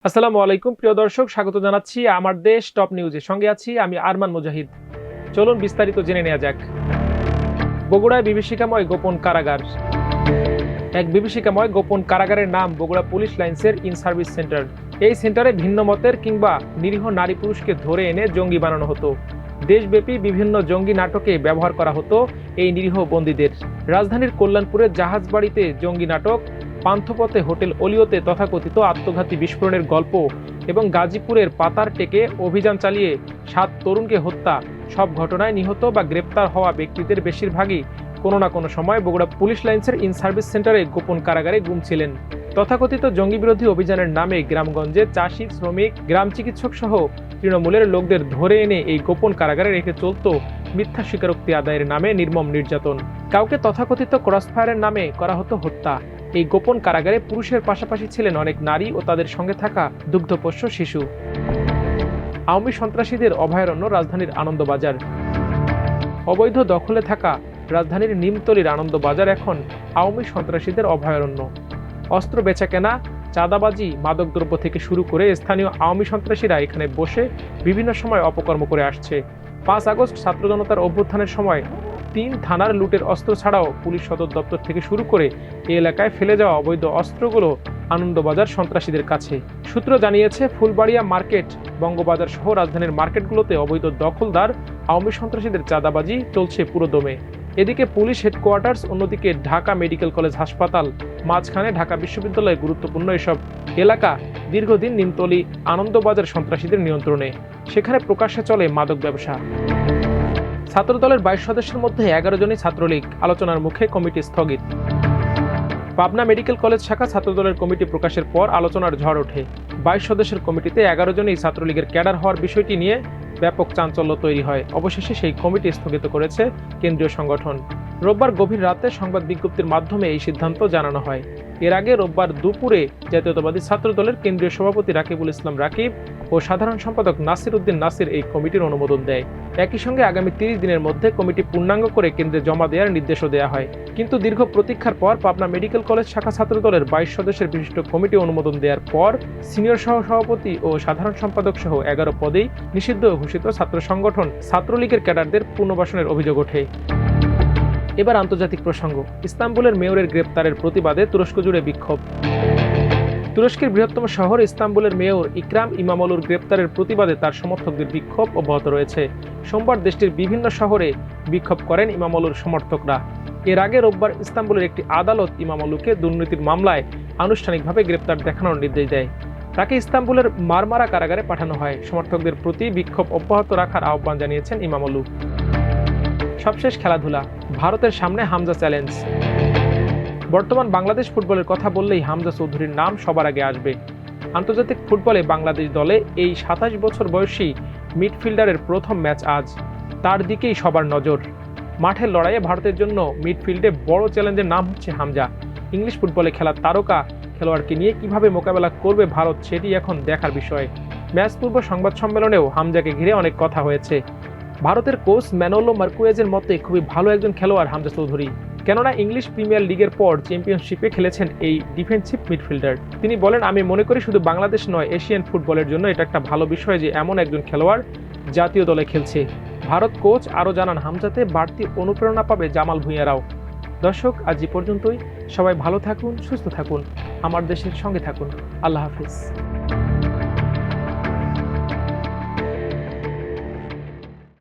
আসসালামু আলাইকুম প্রিয় দর্শক, স্বাগত জানাচ্ছি আমার দেশ টপ নিউজের সঙ্গে আছি আমি আরমান মুজাহিদ। চলুন বিস্তারিত জেনে নেওয়া যাক। বগুড়ায় বিভীষিকাময় গোপন কারাগার। এক বিভীষিকাময় গোপন কারাগারের নাম বগুড়া পুলিশ লাইন্সের ইন সার্ভিস সেন্টার। এই সেন্টারে ভিন্ন মতের কিংবা নিরীহ নারী পুরুষকে ধরে এনে জঙ্গি বানানো হতো। দেশব্যাপী বিভিন্ন জঙ্গি নাটকে ব্যবহার করা হতো এই নিরীহ বন্দীদের। রাজধানীর কল্যাণপুরের জাহাজবাড়িতে জঙ্গি নাটক, পান্থপথে হোটেল অলিওতে তথাকথিত আত্মঘাতী বিস্ফোরণের গল্প এবং গাজীপুরের পাতার টেকে অভিযান চালিয়ে 7 তরুণকে হত্যা, সব ঘটনায় নিহত বা গ্রেপ্তার হওয়া ব্যক্তিদের বেশিরভাগই কোনো না কোনো সময় বগুড়া পুলিশ লাইন্সের ইন সার্ভিস সেন্টারে গোপন কারাগারে গুম ছিলেন। তথাকথিত জঙ্গি বিরোধী অভিযানের নামে গ্রামগঞ্জে চাষি, শ্রমিক, গ্রাম চিকিৎসক সহ তৃণমূলের লোকদের ধরে এনে এই গোপন কারাগারে রেখে চলত মিথ্যা স্বীকারোক্তি আদায়ের নামে নির্মম নির্যাতন। কাউকে তথাকথিত ক্রসফায়ারের নামে করা হতো হত্যা। এই গোপন কারাগারে পুরুষের পাশাপাশি ছিলেন অনেক নারী ও তাদের সঙ্গে থাকা দুগ্ধপোষ্য শিশু। আওয়ামী সন্ত্রাসীদের অভয়ারণ্য রাজধানীর আনন্দবাজার। অবৈধ দখলে থাকা রাজধানীর নিমতলির আনন্দবাজার এখন আওয়ামী সন্ত্রাসীদের অভয়ারণ্য। অস্ত্র বেচাকেনা, চাঁদাবাজি, মাদকদ্রব্য থেকে শুরু করে স্থানীয় আওয়ামী সন্ত্রাসীরা এখানে বসে বিভিন্ন সময় অপকর্ম করে আসছে। 5 আগস্ট ছাত্র জনতার অভ্যুত্থানের সময় 3 থানার লুটের অস্ত্র ছাড়াও পুলিশ সদর দপ্তর থেকে শুরু করে এই এলাকায় ফেলে যাওয়া অবৈধ অস্ত্রগুলো আনন্দবাজার সন্ত্রাসীদের কাছে। সূত্র জানিয়েছে, ফুলবাড়িয়া মার্কেট, বঙ্গবাজার সহ রাজধানীর মার্কেটগুলোতে অবৈধ দখলদার আওয়ামী সন্ত্রাসীদের চাঁদাবাজি চলছে পুরোদমে। এদিকে পুলিশ হেডকোয়ার্টার্স, অন্যদিকে ঢাকা মেডিকেল কলেজ হাসপাতাল, মাঝখানে ঢাকা বিশ্ববিদ্যালয়ে গুরুত্বপূর্ণ এসব এলাকা দীর্ঘদিন নিমতলি আনন্দবাজার সন্ত্রাসীদের নিয়ন্ত্রণে। সেখানে প্রকাশ্যে চলে মাদক ব্যবসা। ছাত্রদলের 22 সদস্যের মধ্যে 11 জনই ছাত্রলীগ, আলোচনার মুখে কমিটি স্থগিত। পাবনা মেডিকেল কলেজ শাখা ছাত্রদলের কমিটি প্রকাশের পর আলোচনার ঝড় ওঠে। 22 সদস্যের কমিটিতে 11 জনই ছাত্রলীগের ক্যাডার হওয়ার বিষয়টি নিয়ে ব্যাপক চাঞ্চল্য তৈরি হয়। অবশেষে সেই কমিটি স্থগিত করেছে কেন্দ্রীয় সংগঠন। রোববার গভীর রাতে সংবাদ বিজ্ঞপ্তির মাধ্যমে এই সিদ্ধান্ত জানানো হয়। এর আগে রোববার দুপুরে জাতীয়তাবাদী ছাত্রদলের কেন্দ্রীয় সভাপতি রাকিবুল ইসলাম রাকিব ও সাধারণ সম্পাদক নাসির উদ্দিন নাসির এই কমিটির অনুমোদন দেয়। একই সঙ্গে আগামী 30 দিনের মধ্যে কমিটি পূর্ণাঙ্গ করে কেন্দ্রে জমা দেওয়ার নির্দেশও দেওয়া হয়। কিন্তু দীর্ঘ প্রতীক্ষার পর পাবনা মেডিকেল কলেজ শাখা ছাত্রদলের 22 সদস্যের বিশিষ্ট কমিটি অনুমোদন দেওয়ার পর সিনিয়র সহসভাপতি ও সাধারণ সম্পাদক সহ 11 পদেই নিষিদ্ধ ঘোষিত ছাত্র সংগঠন ছাত্রলীগের ক্যাডারদের পুনর্বাসনের অভিযোগ ওঠে। এবার আন্তর্জাতিক প্রসঙ্গ। ইস্তাম্বুলের মেয়রের গ্রেপ্তারের প্রতিবাদে তুরস্ক জুড়ে বিক্ষোভ। তুরস্কের বৃহত্তম শহর ইস্তাম্বুলের মেয়র ইকরাম ইমামোলুর গ্রেপ্তারের প্রতিবাদে তার সমর্থকদের বিক্ষোভ অব্যাহত রয়েছে। সোমবার দেশটির বিভিন্ন শহরে বিক্ষোভ করেন ইমামোলুর সমর্থকরা। এর আগে রোববার ইস্তাম্বুলের একটি আদালত ইমামোলুকে দুর্নীতির মামলায় আনুষ্ঠানিকভাবে গ্রেপ্তার দেখানোর নির্দেশ দেয়। তাকে ইস্তাম্বুলের মারমারা কারাগারে পাঠানো হয়। সমর্থকদের প্রতি বিক্ষোভ অব্যাহত রাখার আহ্বান জানিয়েছেন ইমামোলু। সবশেষ খেলাধুলা। ভারতের সামনে হামজা চ্যালেঞ্জ। বর্তমান বাংলাদেশ ফুটবলের কথা বললেই হামজা চৌধুরীর নাম সবার আগে আসবে। আন্তর্জাতিক ফুটবলে বাংলাদেশ দলে এই 27 বছর বয়সী মিডফিল্ডারের প্রথম ম্যাচ আজ। তার দিকেই সবার নজর। মাঠের লড়াইয়ে ভারতের জন্য মিডফিল্ডে বড় চ্যালেঞ্জের নাম হচ্ছে হামজা। ইংলিশ ফুটবলে খেলার তারকা খেলোয়াড়কে নিয়ে কিভাবে মোকাবেলা করবে ভারত, সেটি এখন দেখার বিষয়। ম্যাচ পূর্ব সংবাদ সম্মেলনেও হামজাকে ঘিরে অনেক কথা হয়েছে। ভারতের কোচ ম্যানোলো মার্কুয়েজের মতে খুবই ভালো একজন খেলোয়াড় হামজা চৌধুরী, কেননা ইংলিশ প্রিমিয়ার লিগের পর চ্যাম্পিয়নশিপে খেলেছেন এই ডিফেন্সিভ মিডফিল্ডার। তিনি বলেন, আমি মনে করি শুধু বাংলাদেশ নয়, এশিয়ান ফুটবলের জন্য এটা একটা ভালো বিষয় যে এমন একজন খেলোয়াড় জাতীয় দলে খেলছে। ভারত কোচ আরও জানান, হামজাতে বাড়তি অনুপ্রেরণা পাবে জামাল ভুঁইয়ারাও। দর্শক, আজ এই পর্যন্তই। সবাই ভালো থাকুন, সুস্থ থাকুন, আমার দেশের সঙ্গে থাকুন। আল্লাহ হাফিজ।